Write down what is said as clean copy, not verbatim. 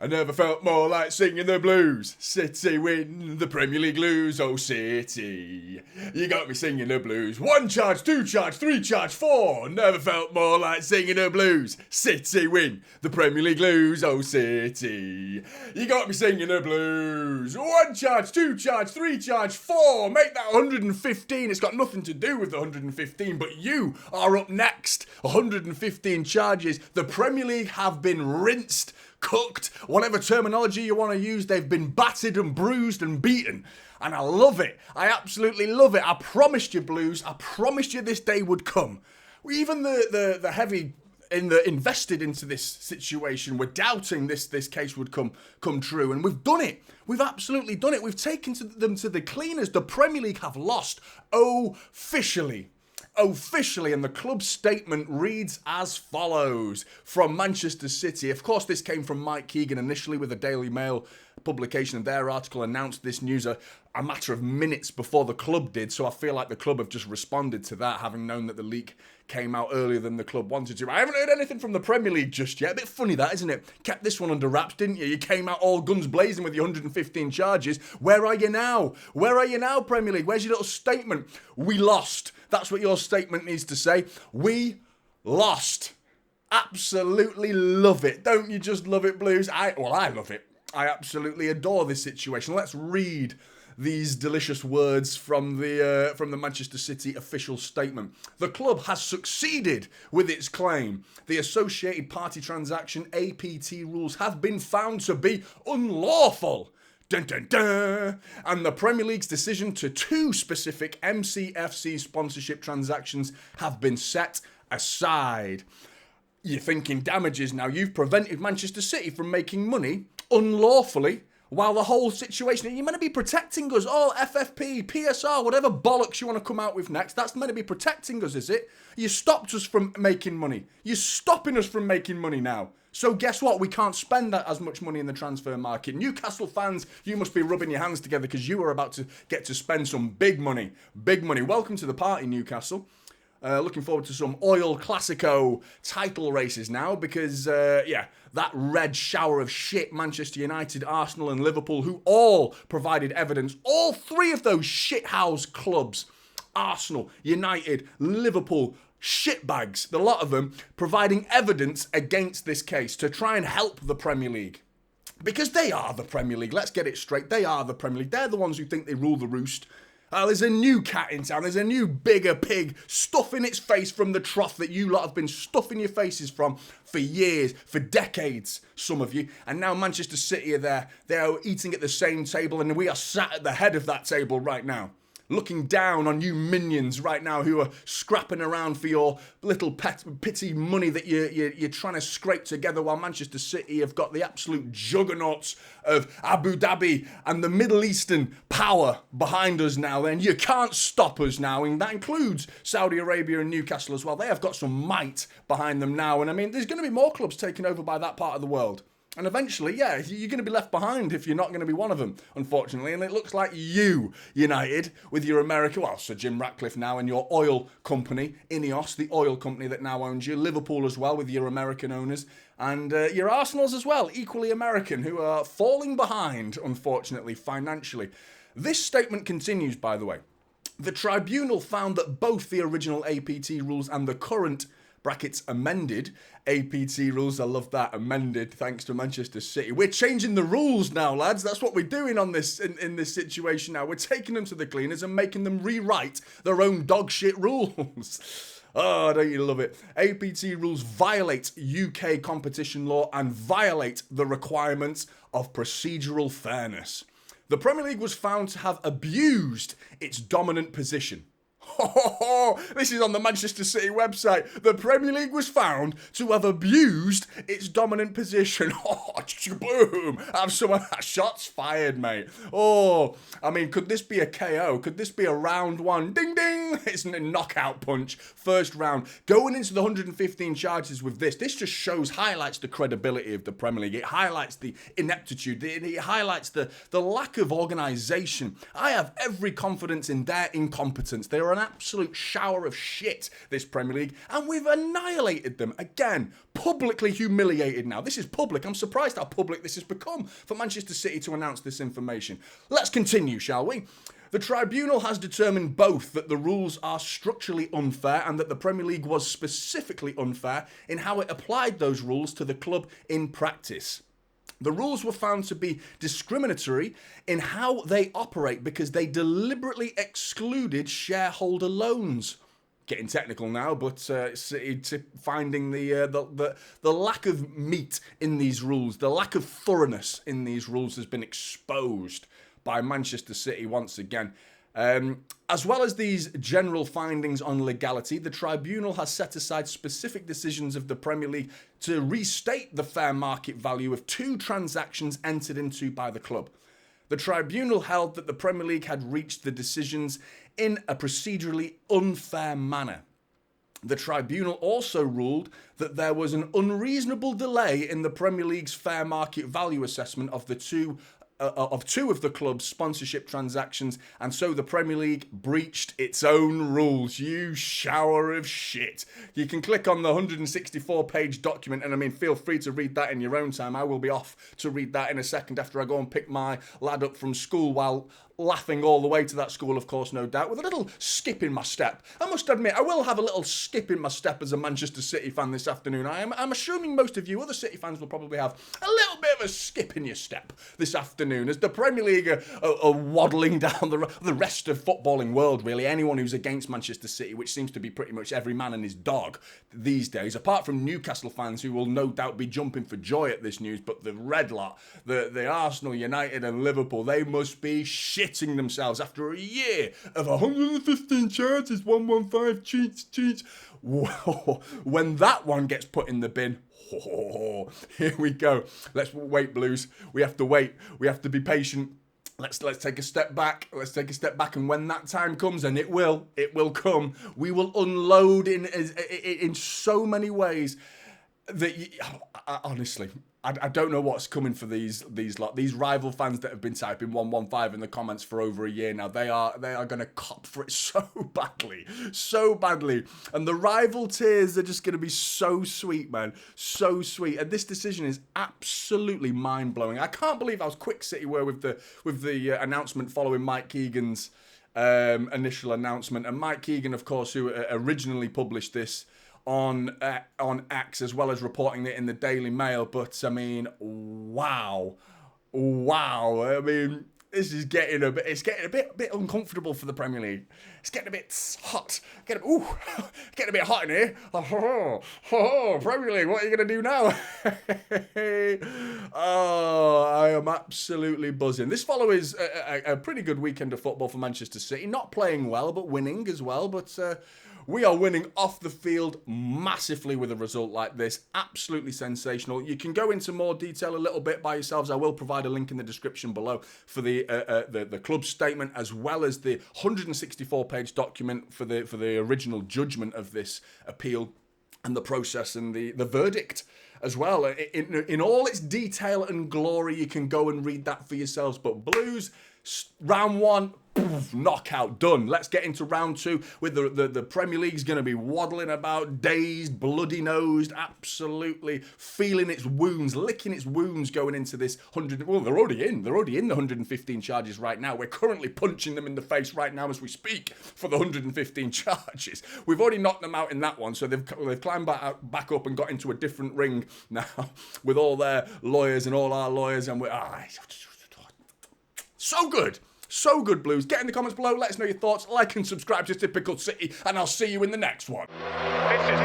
I never felt more like singing the blues. City win the Premier League lose, oh City. You got me singing the blues. 1 charge, 2 charge, 3 charge, 4. Never felt more like singing the blues. City win the Premier League lose, oh City. You got me singing the blues. 1 charge, 2 charge, 3 charge, 4. Make that 115. It's got nothing to do with the 115, but you are up next. 115 charges. The Premier League have been rinsed, cooked, whatever terminology you want to use. They've been battered and bruised and beaten, and I love it. I absolutely love it. I promised you, Blues. I promised you this day would come. Even the heavy invested into this situation were doubting this case would come true, and we've done it. We've absolutely done it. We've taken them to the cleaners. The Premier League have lost officially, and the club's statement reads as follows from Manchester City. Of course, this came from Mike Keegan initially, with the Daily Mail publication of their article announced this news a matter of minutes before the club did, so I feel like the club have just responded to that, having known that the leak came out earlier than the club wanted to. I haven't heard anything from the Premier League just yet. A bit funny that, isn't it? Kept this one under wraps, didn't you? You came out all guns blazing with your 115 charges. Where are you now? Where are you now, Premier League? Where's your little statement? We lost. That's what your statement needs to say. We lost. Absolutely love it. Don't you just love it, Blues? I love it. I absolutely adore this situation. Let's read these delicious words from the Manchester City official statement. The club has succeeded with its claim. The associated party transaction APT rules have been found to be unlawful. Dun, dun, dun. And the Premier League's decision to 2 specific mcfc sponsorship transactions have been set aside. You're thinking damages now. You've prevented Manchester City from making money unlawfully, while the whole situation, you're meant to be protecting us all. FFP, PSR, whatever bollocks you want to come out with next, that's meant to be protecting us, is it? You stopped us from making money. You're stopping us from making money now. So guess what? We can't spend that as much money in the transfer market. Newcastle fans, you must be rubbing your hands together because you are about to get to spend some big money. Big money. Welcome to the party, Newcastle. Looking forward to some Oil Classico title races now because, that red shower of shit, Manchester United, Arsenal and Liverpool, who all provided evidence, all 3 of those shithouse clubs, Arsenal, United, Liverpool, shitbags, the lot of them, providing evidence against this case to try and help the Premier League. Because they are the Premier League, let's get it straight, they are the Premier League, they're the ones who think they rule the roost. There's a new cat in town. There's a new bigger pig stuffing its face from the trough that you lot have been stuffing your faces from for years, for decades, some of you. And now Manchester City are there. They are eating at the same table, and we are sat at the head of that table right now, looking down on you minions right now who are scrapping around for your little pity money that you're trying to scrape together, while Manchester City have got the absolute juggernauts of Abu Dhabi and the Middle Eastern power behind us now. And you can't stop us now, and that includes Saudi Arabia and Newcastle as well. They have got some might behind them now, and I mean, there's going to be more clubs taken over by that part of the world. And eventually, you're going to be left behind if you're not going to be one of them, unfortunately. And it looks like you, United, with your Sir Jim Ratcliffe now, and your oil company, Ineos, the oil company that now owns you. Liverpool as well, with your American owners. And your Arsenals as well, equally American, who are falling behind, unfortunately, financially. This statement continues, by the way. The tribunal found that both the original APT rules and the current amended APT rules, I love that, amended, thanks to Manchester City. We're changing the rules now, lads. That's what we're doing on this in this situation now. We're taking them to the cleaners and making them rewrite their own dog shit rules. Oh, don't you love it? APT rules violate UK competition law and violate the requirements of procedural fairness. The Premier League was found to have abused its dominant position. This is on the Manchester City website. The Premier League was found to have abused its dominant position. Boom! Have some of that shots fired, mate. I mean, could this be a KO? Could this be a round 1? Ding, ding! bang! It's a knockout punch. First round. Going into the 115 charges with this just shows, highlights the credibility of the Premier League. It highlights the ineptitude. It highlights the lack of organisation. I have every confidence in their incompetence. They're an absolute shower of shit, this Premier League, and we've annihilated them. Again, publicly humiliated now. This is public. I'm surprised how public this has become for Manchester City to announce this information. Let's continue, shall we? The tribunal has determined both that the rules are structurally unfair and that the Premier League was specifically unfair in how it applied those rules to the club in practice. The rules were found to be discriminatory in how they operate because they deliberately excluded shareholder loans. Getting technical now, but finding the lack of meat in these rules, the lack of thoroughness in these rules has been exposed by Manchester City once again. As well as these general findings on legality, the tribunal has set aside specific decisions of the Premier League to restate the fair market value of 2 transactions entered into by the club. The tribunal held that the Premier League had reached the decisions in a procedurally unfair manner. The tribunal also ruled that there was an unreasonable delay in the Premier League's fair market value assessment of two of the club's sponsorship transactions, and so the Premier League breached its own rules. You shower of shit. You can click on the 164-page document, and I mean, feel free to read that in your own time. I will be off to read that in a second after I go and pick my lad up from school, while laughing all the way to that school, of course, no doubt, with a little skip in my step. I must admit, I will have a little skip in my step as a Manchester City fan this afternoon. I'm assuming most of you other City fans will probably have a little bit of a skip in your step this afternoon as the Premier League are waddling down the rest of footballing world, really. Anyone who's against Manchester City, which seems to be pretty much every man and his dog these days, apart from Newcastle fans who will no doubt be jumping for joy at this news, but the red lot, the Arsenal, United and Liverpool, they must be shitting themselves after a year of 115 charges, 115 cheats. Whoa. When that one gets put in the bin, here we go. Let's wait, Blues. We have to wait. We have to be patient. Let's take a step back. Let's take a step back, and when that time comes, and it will come, we will unload in so many ways that honestly, I don't know what's coming for these rival fans that have been typing 115 in the comments for over a year now. They are going to cop for it so badly, and the rival tears are just going to be so sweet, man, so sweet. And this decision is absolutely mind blowing. I can't believe how quick City were with the announcement following Mike Keegan's initial announcement. And Mike Keegan, of course, who originally published this on X, as well as reporting it in the Daily Mail. But I mean, wow. I mean, this is getting a bit uncomfortable for the Premier League. It's getting a bit hot. Getting a bit hot in here. Premier League, what are you going to do now? I am absolutely buzzing. This follows a pretty good weekend of football for Manchester City. Not playing well, but winning as well. But we are winning off the field massively with a result like this. Absolutely sensational. You can go into more detail a little bit by yourselves. I will provide a link in the description below for the club statement, as well as the 164-page document for the original judgment of this appeal and the process and the verdict as well. In all its detail and glory, you can go and read that for yourselves. But Blues, round 1, knockout, done. Let's get into round 2 with the Premier League's going to be waddling about, dazed, bloody-nosed, absolutely feeling its wounds, licking its wounds going into this 100... Well, they're already in the 115 charges right now. We're currently punching them in the face right now as we speak for the 115 charges. We've already knocked them out in that one, so they've climbed back up and got into a different ring now with all their lawyers and all our lawyers, and we're... so good. So good, Blues. Get in the comments below. Let us know your thoughts. Like and subscribe to Typical City, and I'll see you in the next one. This is